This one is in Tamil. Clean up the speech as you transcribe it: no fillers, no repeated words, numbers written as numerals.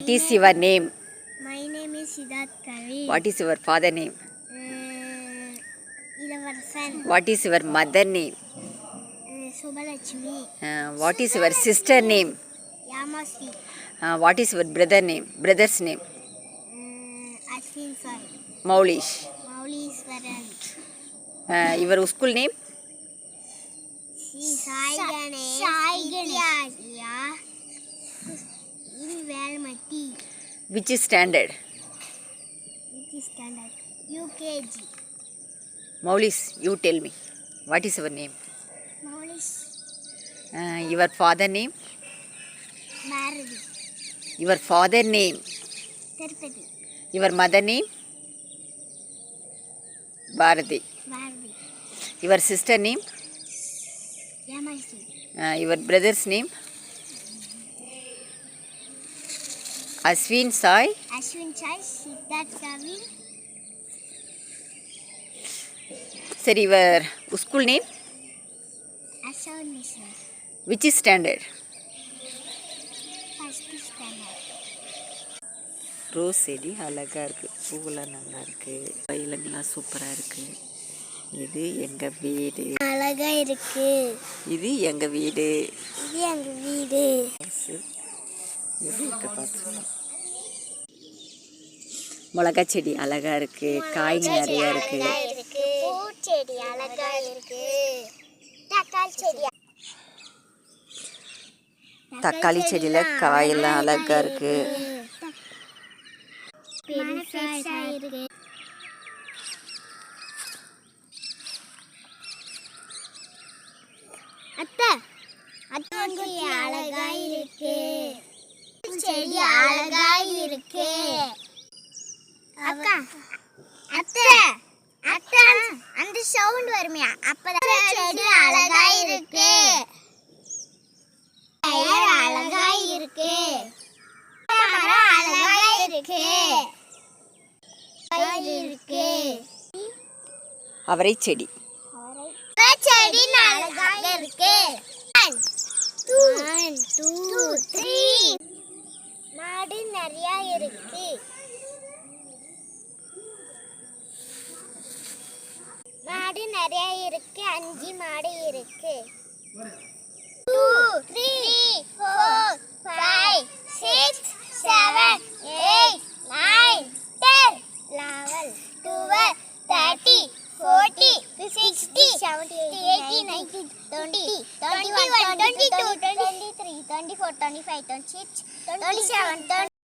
What is your name? My name is Siddharth Kavi. What is your father name? Ilavarsan. What is your mother name? Subalakshmi. What is your sister name? Yamasi. What is your brother's name? Ashwin Sai. Maulish. Mauliswaran. Your school name? Sai Ganesh. In Valmati. Which standard? UKG. Maulish, you tell me. What is your name? Maulish. Your father name? Bharati. Your father name? Tirupati. Your mother name? Bharati. Bharati. Your sister name? Yamasi. Your brother's name? Ashwin Sai. Ashwin Sai. Siddharth Kavi. Sir, your school name? Ashwin Mission. Which standard? First standard. Rose செடி அழகாக இருக்குது, பூவெல்லாம் நல்லா இருக்குது, பயிலங்கள்லாம் சூப்பராக இருக்குது. இது எங்கள் வீடு. அழகா இருக்கு. இது எங்கள் வீடு. இது எங்க வீடு. எப்படி இருக்க பார்த்துக்கலாம். மிளகா செடி அழகாக இருக்குது, காய்ங்க நிறையா இருக்குது. பூச்செடி அழகா இருக்கு. தக்காளி செடி. தக்காளி செடியில் காயெல்லாம் அழகாக இருக்குது. பெருசா இருக்கு. அத்தை அழகா இருக்கு. செடி அழகா இருக்கு. அக்கா அத்தை அத்தை அந்த சவுண்ட் வருமே அப்பதான் செடி அழகா இருக்கு. அழகா இருக்கு. மரம் அழகா இருக்கு. இருக்கு. அவரை செடி. செடி அழகா இருக்கு. 1 2 3 மாடு நிறைய இருக்கு. மாடு நிறைய இருக்கு. 5 மாடு இருக்கு. 2 3 4 5 6 7 8 9 10 11 12 13 14 16 17 18 19 20 21 22 23 24 25 26 27 28